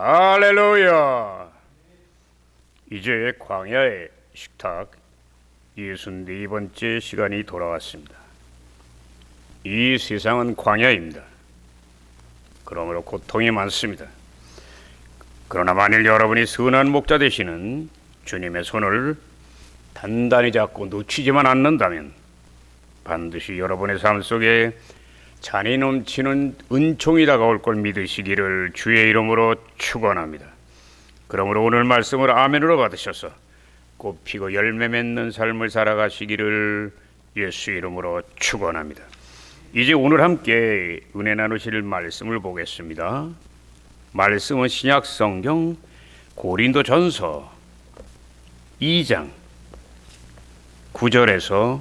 할렐루야! 이제 광야의 식탁 64번째 시간이 돌아왔습니다. 이 세상은 광야입니다. 그러므로 고통이 많습니다. 그러나 만일 여러분이 선한 목자 되시는 주님의 손을 단단히 잡고 놓치지만 않는다면 반드시 여러분의 삶 속에 잔이 넘치는 은총이 다가올 걸 믿으시기를 주의 이름으로 축원합니다. 그러므로 오늘 말씀을 아멘으로 받으셔서 꽃피고 열매 맺는 삶을 살아가시기를 예수 이름으로 축원합니다. 이제 오늘 함께 은혜 나누실 말씀을 보겠습니다. 말씀은 신약 성경 고린도전서 2장 9절에서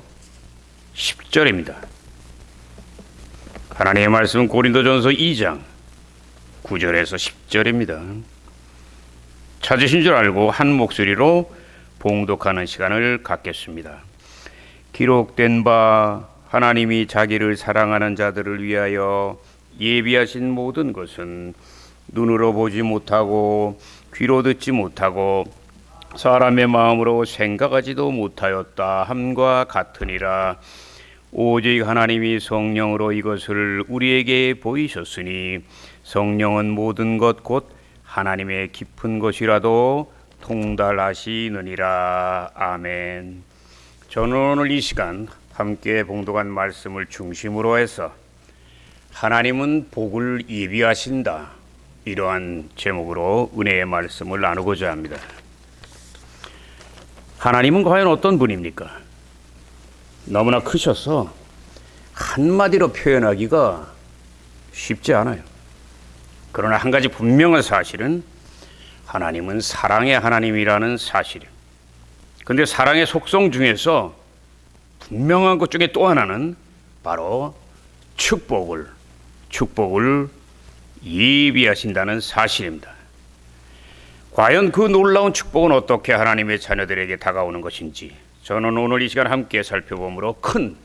10절입니다. 하나님의 말씀은 고린도전서 2장 9절에서 10절입니다. 찾으신 줄 알고 한 목소리로 봉독하는 시간을 갖겠습니다. 기록된 바 하나님이 자기를 사랑하는 자들을 위하여 예비하신 모든 것은 눈으로 보지 못하고 귀로 듣지 못하고 사람의 마음으로 생각하지도 못하였다 함과 같으니라. 오직 하나님이 성령으로 이것을 우리에게 보이셨으니 성령은 모든 것 곧 하나님의 깊은 것이라도 통달하시느니라. 아멘. 저는 오늘 이 시간 함께 봉독한 말씀을 중심으로 해서 하나님은 복을 예비하신다, 이러한 제목으로 은혜의 말씀을 나누고자 합니다. 하나님은 과연 어떤 분입니까? 너무나 크셔서 한마디로 표현하기가 쉽지 않아요. 그러나 한 가지 분명한 사실은 하나님은 사랑의 하나님이라는 사실이에요. 그런데 사랑의 속성 중에서 분명한 것 중에 또 하나는 바로 축복을 예비하신다는 사실입니다. 과연 그 놀라운 축복은 어떻게 하나님의 자녀들에게 다가오는 것인지 저는 오늘 이 시간 함께 살펴보므로 큰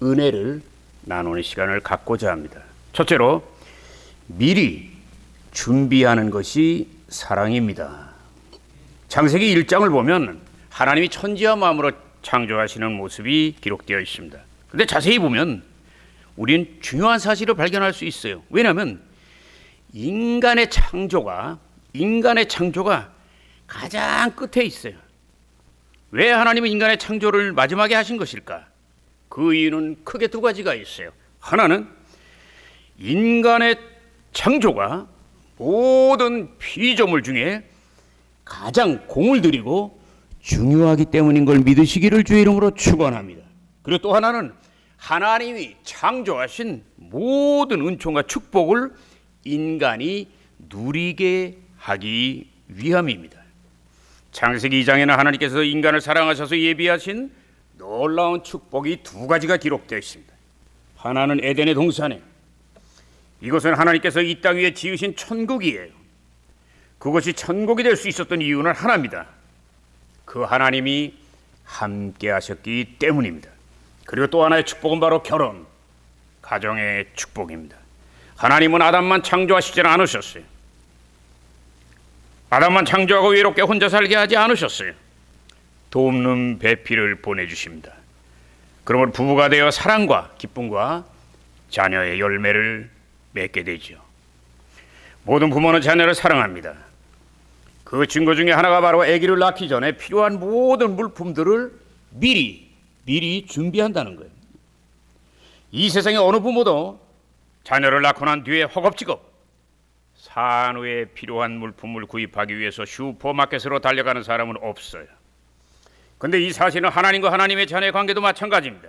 은혜를 나누는 시간을 갖고자 합니다. 첫째로 미리 준비하는 것이 사랑입니다. 창세기 1장을 보면 하나님이 천지와 만물을 창조하시는 모습이 기록되어 있습니다. 그런데 자세히 보면 우리는 중요한 사실을 발견할 수 있어요. 왜냐하면 인간의 창조가 가장 끝에 있어요. 왜 하나님은 인간의 창조를 마지막에 하신 것일까? 그 이유는 크게 두 가지가 있어요. 하나는 인간의 창조가 모든 피조물 중에 가장 공을 들이고 중요하기 때문인 걸 믿으시기를 주의 이름으로 축원합니다. 그리고 또 하나는 하나님이 창조하신 모든 은총과 축복을 인간이 누리게 하기 위함입니다. 창세기 2장에는 하나님께서 인간을 사랑하셔서 예비하신 놀라운 축복이 두 가지가 기록되어 있습니다. 하나는 에덴의 동산에, 이것은 하나님께서 이 땅 위에 지으신 천국이에요. 그것이 천국이 될 수 있었던 이유는 하나입니다. 그 하나님이 함께 하셨기 때문입니다. 그리고 또 하나의 축복은 바로 결혼, 가정의 축복입니다. 하나님은 아담만 창조하시지는 않으셨어요. 아담만 창조하고 외롭게 혼자 살게 하지 않으셨어요. 돕는 배필을 보내주십니다. 그러므로 부부가 되어 사랑과 기쁨과 자녀의 열매를 맺게 되죠. 모든 부모는 자녀를 사랑합니다. 그 증거 중에 하나가 바로 아기를 낳기 전에 필요한 모든 물품들을 미리 준비한다는 거예요. 이 세상에 어느 부모도 자녀를 낳고 난 뒤에 허겁지겁 산후에 필요한 물품을 구입하기 위해서 슈퍼마켓으로 달려가는 사람은 없어요. 그런데 이 사실은 하나님과 하나님의 자녀의 관계도 마찬가지입니다.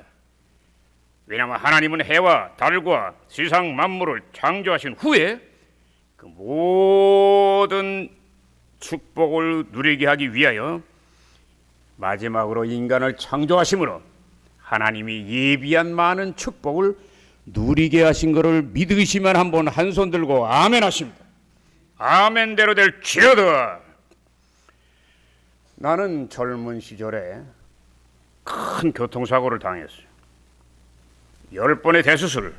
왜냐하면 하나님은 해와 달과 세상 만물을 창조하신 후에 그 모든 축복을 누리게 하기 위하여 마지막으로 인간을 창조하심으로 하나님이 예비한 많은 축복을 누리게 하신 것을 믿으시면 한번 한 손 들고 아멘 하십니다. 아멘대로 될지어다. 나는 젊은 시절에 큰 교통사고를 당했어요. 10번의 대수술,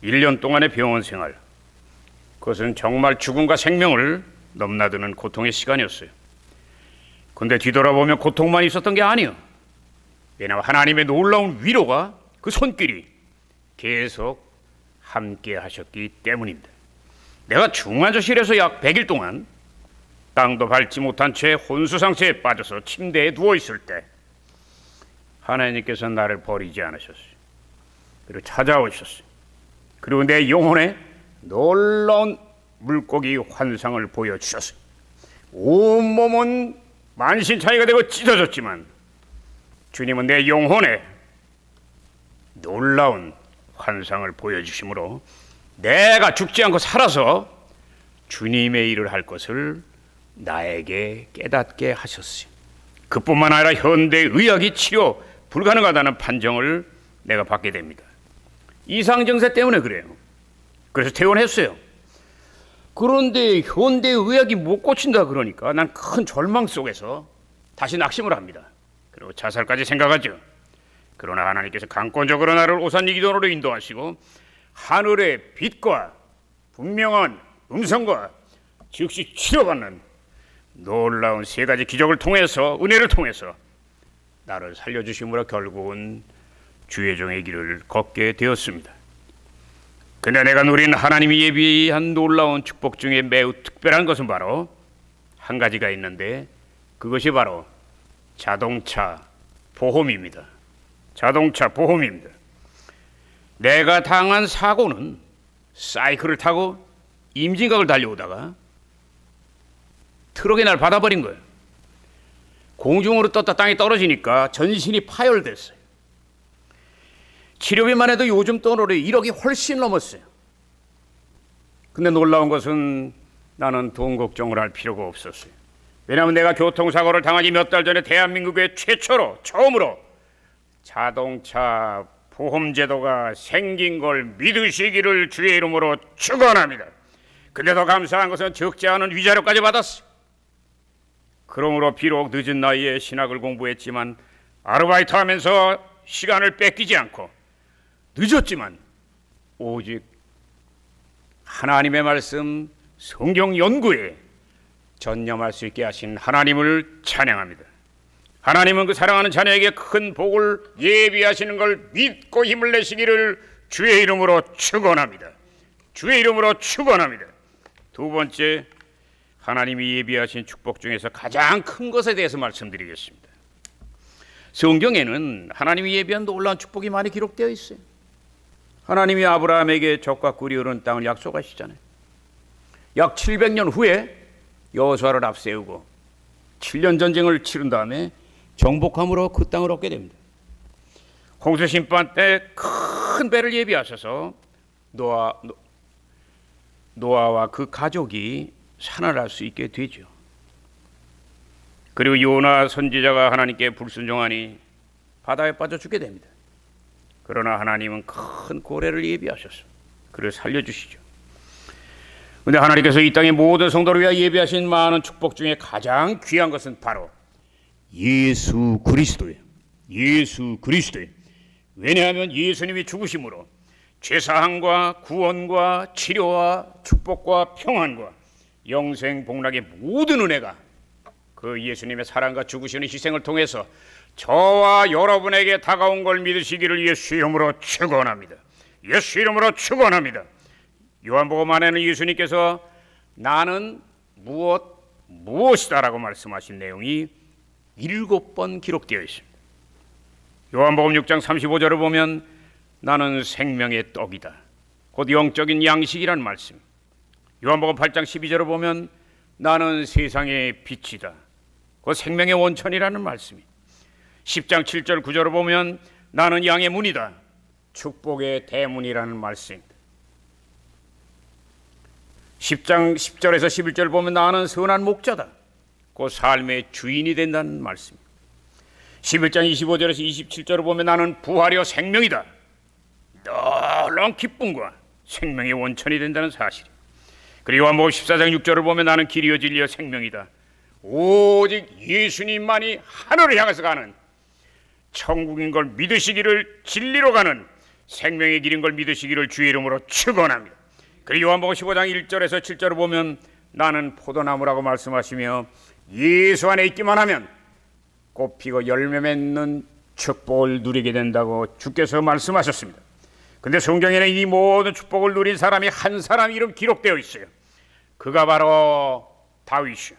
1년 동안의 병원 생활, 그것은 정말 죽음과 생명을 넘나드는 고통의 시간이었어요. 근데 뒤돌아보면 고통만 있었던 게 아니에요. 왜냐하면 하나님의 놀라운 위로가 그 손길이 계속 함께 하셨기 때문입니다. 내가 중환자실에서 약 100일 동안 땅도 밟지 못한 채 혼수상태에 빠져서 침대에 누워있을 때 하나님께서 나를 버리지 않으셨어요. 그리고 찾아오셨어요. 그리고 내 영혼에 놀라운 물고기 환상을 보여주셨어요. 온몸은 만신창이가 되고 찢어졌지만 주님은 내 영혼에 놀라운 환상을 보여주심으로 내가 죽지 않고 살아서 주님의 일을 할 것을 나에게 깨닫게 하셨어요. 그뿐만 아니라 현대의학이 치료 불가능하다는 판정을 내가 받게 됩니다. 이상증세 때문에 그래요. 그래서 퇴원했어요. 그런데 현대의학이 못 고친다 그러니까 난 큰 절망 속에서 다시 낙심을 합니다. 그리고 자살까지 생각하죠. 그러나 하나님께서 강권적으로 나를 오산이기도로 인도하시고 하늘의 빛과 분명한 음성과 즉시 치료받는 놀라운 세 가지 기적을 통해서, 은혜를 통해서 나를 살려주심으로 결국은 주의 종의 길을 걷게 되었습니다. 근데 내가 누린 하나님이 예비한 놀라운 축복 중에 매우 특별한 것은 바로 한 가지가 있는데, 그것이 바로 자동차 보험입니다. 자동차 보험입니다. 내가 당한 사고는 사이클을 타고 임진각을 달려오다가 트럭이 날 받아버린 거예요. 공중으로 떴다 땅에 떨어지니까 전신이 파열됐어요. 치료비만 해도 요즘 돈으로 1억이 훨씬 넘었어요. 근데 놀라운 것은 나는 돈 걱정을 할 필요가 없었어요. 왜냐하면 내가 교통사고를 당하기 몇 달 전에 대한민국의 최초로, 처음으로 자동차 보험제도가 생긴 걸 믿으시기를 주의 이름으로 축원합니다. 근데 더 감사한 것은 적지 않은 위자료까지 받았어요. 그러므로 비록 늦은 나이에 신학을 공부했지만 아르바이트 하면서 시간을 뺏기지 않고, 늦었지만 오직 하나님의 말씀, 성경 연구에 전념할 수 있게 하신 하나님을 찬양합니다. 하나님은 그 사랑하는 자녀에게 큰 복을 예비하시는 걸 믿고 힘을 내시기를 주의 이름으로 축원합니다. 주의 이름으로 축원합니다. 두 번째, 하나님이 예비하신 축복 중에서 가장 큰 것에 대해서 말씀드리겠습니다. 성경에는 하나님이 예비한 놀라운 축복이 많이 기록되어 있어요. 하나님이 아브라함에게 젖과 꿀이 흐르는 땅을 약속하시잖아요. 약 700년 후에 여호수아를 앞세우고 7년 전쟁을 치른 다음에 정복함으로 그 땅을 얻게 됩니다. 홍수 심판 때 큰 배를 예비하셔서 노아와 그 가족이 산을할 수 있게 되죠. 그리고 요나 선지자가 하나님께 불순종하니 바다에 빠져 죽게 됩니다. 그러나 하나님은 큰 고래를 예비하셔서 그를 살려주시죠. 그런데 하나님께서 이 땅의 모든 성도를 위하여 예비하신 많은 축복 중에 가장 귀한 것은 바로 예수 그리스도예요. 예수 그리스도예요. 왜냐하면 예수님이 죽으심으로 죄사함과 구원과 치료와 축복과 평안과 영생 복락의 모든 은혜가 그 예수님의 사랑과 죽으시는 희생을 통해서 저와 여러분에게 다가온 걸 믿으시기를 예수 이름으로 축원합니다. 예수 이름으로 축원합니다. 요한복음 안에는 예수님께서 나는 무엇이다라고 말씀하신 내용이 7번 기록되어 있습니다. 요한복음 6장 35절을 보면 나는 생명의 떡이다, 곧 영적인 양식이란 말씀. 요한복음 8장 12절을 보면 나는 세상의 빛이다, 곧 생명의 원천이라는 말씀이. 10장 7절 9절을 보면 나는 양의 문이다, 축복의 대문이라는 말씀입니다. 10장 10절에서 11절 보면 나는 선한 목자다, 그 삶의 주인이 된다는 말씀입니다. 11장 25절에서 27절을 보면 나는 부활이요 생명이다, 놀라운 기쁨과 생명의 원천이 된다는 사실입니다. 그리고 요한복음 14장 6절을 보면 나는 길이요 진리요 생명이다, 오직 예수님만이 하늘을 향해서 가는 천국인 걸 믿으시기를, 진리로 가는 생명의 길인 걸 믿으시기를 주의 이름으로 축원합니다. 그리고 요한복음 15장 1절에서 7절을 보면 나는 포도나무라고 말씀하시며 예수 안에 있기만 하면 꽃피고 열매 맺는 축복을 누리게 된다고 주께서 말씀하셨습니다. 근데 성경에는 이 모든 축복을 누린 사람이 한 사람 이름 기록되어 있어요. 그가 바로 다윗이요.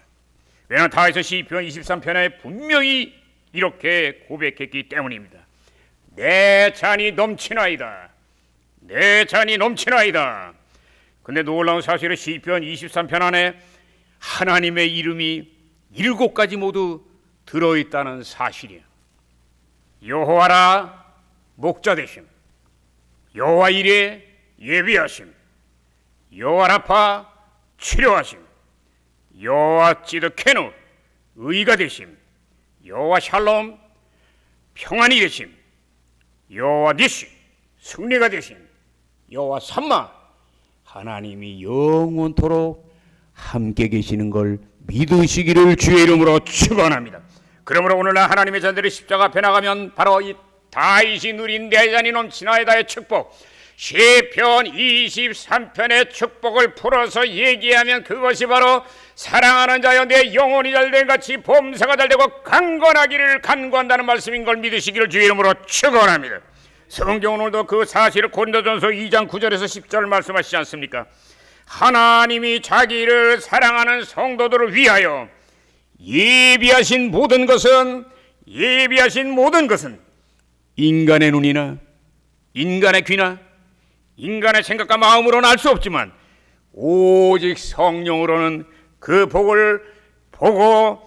왜냐하면 다윗은 시편 23편에 분명히 이렇게 고백했기 때문입니다. 내 잔이 넘치나이다. 내 잔이 넘치나이다. 근데 놀라운 사실은 시편 23편 안에 하나님의 이름이 7가지 모두 들어있다는 사실이에요. 여호와라 목자 되심, 여호와 이레 예비하심, 여호와 라파 치료하심, 여호와 찌드케노 의가 되심, 여호와 샬롬 평안이 되심, 여호와 니시 승리가 되심, 여호와 삼마 하나님이 영원토록 함께 계시는 걸 믿으시기를 주의 이름으로 축원합니다. 그러므로 오늘날 하나님의 자들이 십자가 앞에 나가면 바로 이 다윗이 누린 내 잔이 넘치나이다의 축복, 시편 23편의 축복을 풀어서 얘기하면 그것이 바로 사랑하는 자여 내 영혼이 잘된 같이 범사가 잘되고 강건하기를 간구한다는 말씀인 걸 믿으시기를 주의 이름으로 축원합니다. 성경은 오늘도 그 사실을 고린도전서 2장 9절에서 10절 말씀하시지 않습니까? 하나님이 자기를 사랑하는 성도들을 위하여 예비하신 모든 것은 인간의 눈이나 인간의 귀나 인간의 생각과 마음으로는 알 수 없지만 오직 성령으로는 그 복을 보고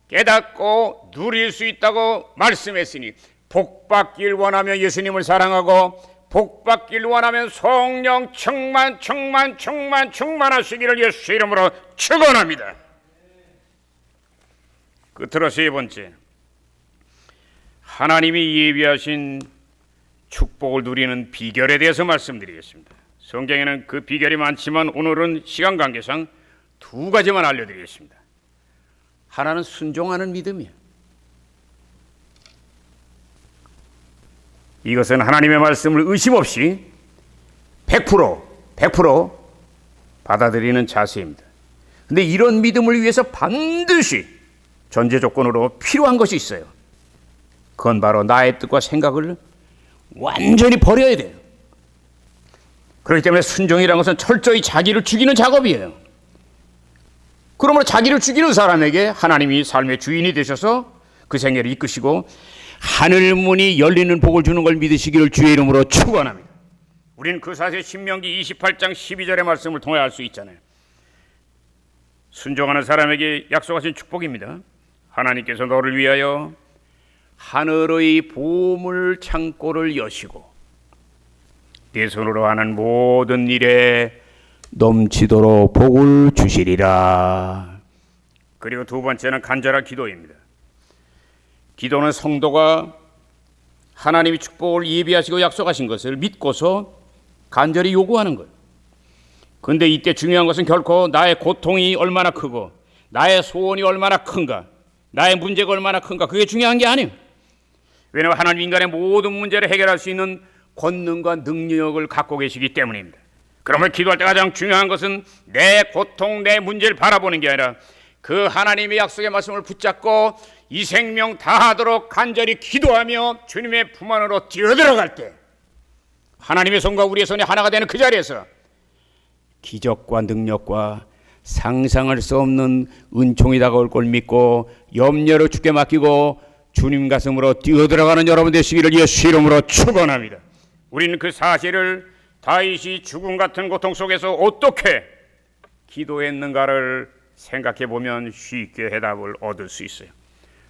깨닫고 누릴 수 있다고 말씀했으니 복받길 원하면 예수님을 사랑하고 복받길 원하면 성령 충만하시기를 예수 이름으로 축원합니다. 끝으로 세 번째, 하나님이 예비하신 축복을 누리는 비결에 대해서 말씀드리겠습니다. 성경에는 그 비결이 많지만 오늘은 시간 관계상 2가지만 알려드리겠습니다. 하나는 순종하는 믿음이에요. 이것은 하나님의 말씀을 의심 없이 100% 받아들이는 자세입니다. 그런데 이런 믿음을 위해서 반드시 전제 조건으로 필요한 것이 있어요. 그건 바로 나의 뜻과 생각을 완전히 버려야 돼요. 그렇기 때문에 순종이라는 것은 철저히 자기를 죽이는 작업이에요. 그러므로 자기를 죽이는 사람에게 하나님이 삶의 주인이 되셔서 그 생애를 이끄시고 하늘 문이 열리는 복을 주는 걸 믿으시기를 주의 이름으로 축원합니다. 우리는 그 사실 신명기 28장 12절의 말씀을 통해 알 수 있잖아요. 순종하는 사람에게 약속하신 축복입니다. 하나님께서 너를 위하여 하늘의 보물 창고를 여시고 네 손으로 하는 모든 일에 넘치도록 복을 주시리라. 그리고 2번째는 간절한 기도입니다. 기도는 성도가 하나님이 축복을 예비하시고 약속하신 것을 믿고서 간절히 요구하는 거예요. 그런데 이때 중요한 것은 결코 나의 고통이 얼마나 크고 나의 소원이 얼마나 큰가, 나의 문제가 얼마나 큰가, 그게 중요한 게 아니에요. 왜냐하면 하나님 인간의 모든 문제를 해결할 수 있는 권능과 능력을 갖고 계시기 때문입니다. 그러면 기도할 때 가장 중요한 것은 내 고통, 내 문제를 바라보는 게 아니라 그 하나님의 약속의 말씀을 붙잡고 이 생명 다하도록 간절히 기도하며 주님의 품 안으로 뛰어들어갈 때 하나님의 손과 우리의 손이 하나가 되는 그 자리에서 기적과 능력과 상상할 수 없는 은총이 다가올 걸 믿고 염려를 주께 맡기고 주님 가슴으로 뛰어들어가는 여러분 되시기를 예수 이름으로 축원합니다. 우리는 그 사실을 다윗이 죽음 같은 고통 속에서 어떻게 기도했는가를 생각해 보면 쉽게 해답을 얻을 수 있어요.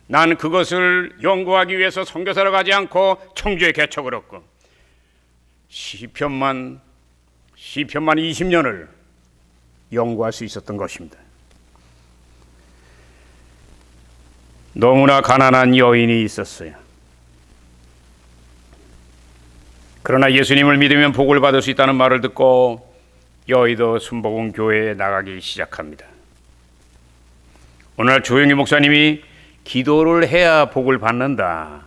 나는 그것을 연구하기 위해서 선교사로 가지 않고 청주에 개척을 했고 시편만 20년을 연구할 수 있었던 것입니다. 너무나 가난한 여인이 있었어요. 그러나 예수님을 믿으면 복을 받을 수 있다는 말을 듣고 여의도 순복음 교회에 나가기 시작합니다. 오늘 조영희 목사님이 기도를 해야 복을 받는다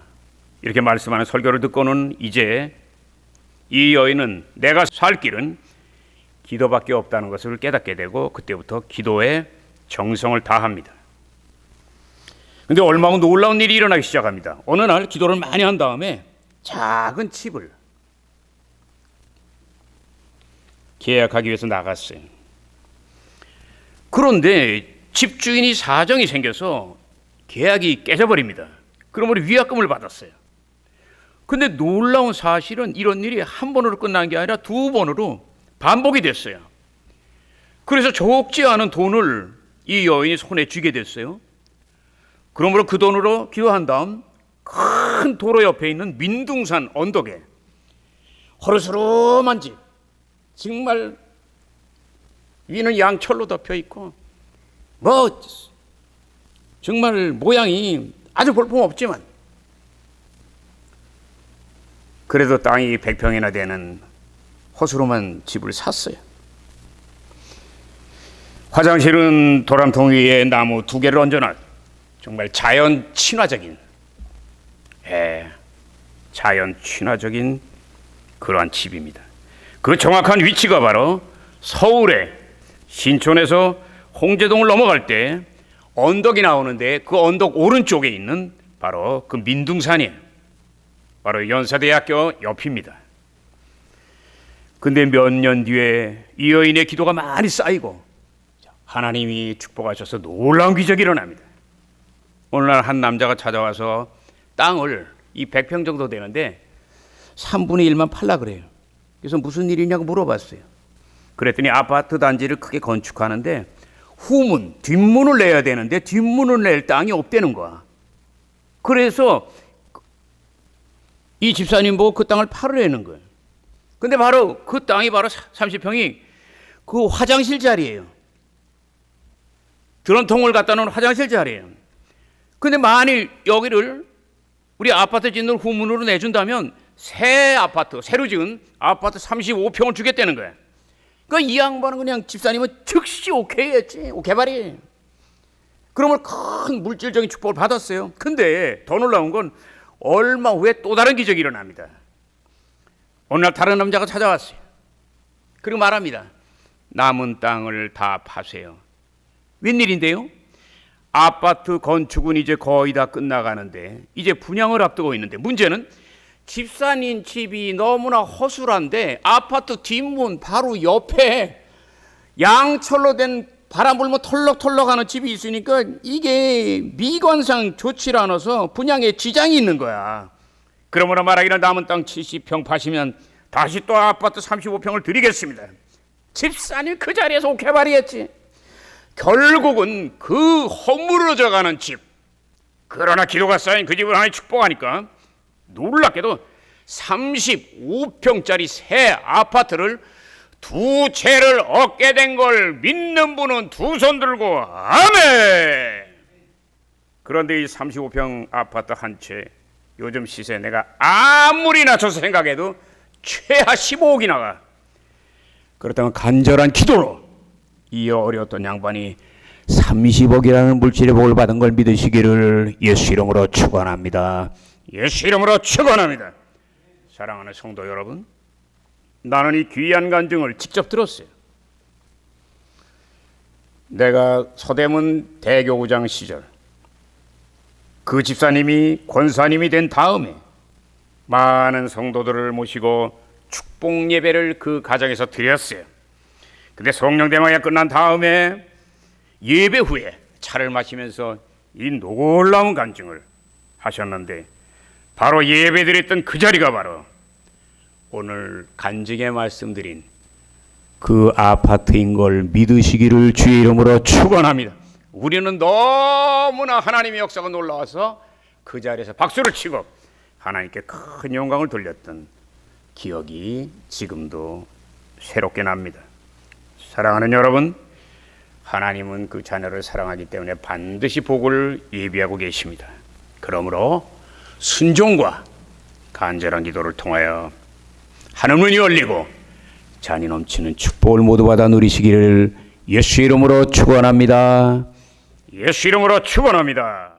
이렇게 말씀하는 설교를 듣고는 이제 이 여인은 내가 살 길은 기도밖에 없다는 것을 깨닫게 되고 그때부터 기도에 정성을 다합니다. 근데 얼마 후 놀라운 일이 일어나기 시작합니다. 어느 날 기도를 많이 한 다음에 작은 집을 계약하기 위해서 나갔어요. 그런데 집주인이 사정이 생겨서 계약이 깨져버립니다. 그러므로 위약금을 받았어요. 근데 놀라운 사실은 이런 일이 한 번으로 끝난 게 아니라 두 번으로 반복이 됐어요. 그래서 적지 않은 돈을 이 여인이 손에 쥐게 됐어요. 그러므로 그 돈으로 기도한 다음 큰 도로 옆에 있는 민둥산 언덕에 허르스름한 집, 정말 위는 양철로 덮여 있고 뭐 정말 모양이 아주 볼품없지만 그래도 땅이 100평이나 되는 허스름한 집을 샀어요. 화장실은 도람통 위에 나무 2개를 얹어놨 정말 자연 친화적인 그러한 집입니다. 그 정확한 위치가 바로 서울의 신촌에서 홍제동을 넘어갈 때 언덕이 나오는데 그 언덕 오른쪽에 있는 바로 그 민둥산이에요. 바로 연세대학교 옆입니다. 근데 몇 년 뒤에 이 여인의 기도가 많이 쌓이고 하나님이 축복하셔서 놀라운 기적이 일어납니다. 오늘날 한 남자가 찾아와서 땅을 이 100평 정도 되는데 3분의 1만 팔라 그래요. 그래서 무슨 일이냐고 물어봤어요. 그랬더니 아파트 단지를 크게 건축하는데 후문, 뒷문을 내야 되는데 뒷문을 낼 땅이 없다는 거야. 그래서 이 집사님 보고 그 땅을 팔으라는 거예요. 근데 바로 그 땅이 바로 30평이 그 화장실 자리예요. 드럼통을 갖다 놓은 화장실 자리예요. 근데 만일 여기를 우리 아파트 짓는 후문으로 내준다면 새 아파트, 새로 지은 아파트 35평을 주겠다는 거예요. 그러니까 이 양반은 그냥 집사님은 즉시 오케이 했지. 오케이 발이. 그러면 큰 물질적인 축복을 받았어요. 근데 더 놀라운 건 얼마 후에 또 다른 기적이 일어납니다. 어느 날 다른 남자가 찾아왔어요. 그리고 말합니다. 남은 땅을 다 파세요. 웬일인데요? 아파트 건축은 이제 거의 다 끝나가는데 이제 분양을 앞두고 있는데 문제는 집사님 집이 너무나 허술한데 아파트 뒷문 바로 옆에 양철로 된 바람 불면 털럭털럭 하는 집이 있으니까 이게 미관상 좋지 않아서 분양에 지장이 있는 거야. 그러므로 말하기를 남은 땅 70평 파시면 다시 또 아파트 35평을 드리겠습니다. 집사님 그 자리에서 오케이 발휘했지. 결국은 그 허물어져가는 집, 그러나 기도가 쌓인 그 집을 하나님 축복하니까 놀랍게도 35평짜리 새 아파트를 2채를 얻게 된 걸 믿는 분은 두 손 들고 아멘. 그런데 이 35평 아파트 한 채 요즘 시세 내가 아무리 낮춰서 생각해도 최하 15억이 나가. 그렇다면 간절한 기도로 이 어려웠던 양반이 30억이라는 물질의 복을 받은 걸 믿으시기를 예수 이름으로 축원합니다. 예수 이름으로 축원합니다. 사랑하는 성도 여러분, 나는 이 귀한 간증을 직접 들었어요. 내가 서대문 대교구장 시절 그 집사님이 권사님이 된 다음에 많은 성도들을 모시고 축복 예배를 그 가정에서 드렸어요. 근데 성령 대마가 끝난 다음에 예배 후에 차를 마시면서 이 놀라운 간증을 하셨는데 바로 예배 드렸던 그 자리가 바로 오늘 간증에 말씀드린 그 아파트인 걸 믿으시기를 주의 이름으로 축원합니다. 우리는 너무나 하나님의 역사가 놀라워서 그 자리에서 박수를 치고 하나님께 큰 영광을 돌렸던 기억이 지금도 새롭게 납니다. 사랑하는 여러분, 하나님은 그 자녀를 사랑하기 때문에 반드시 복을 예비하고 계십니다. 그러므로 순종과 간절한 기도를 통하여 하늘문이 열리고 잔이 넘치는 축복을 모두 받아 누리시기를 예수 이름으로 축원합니다. 예수 이름으로 축원합니다.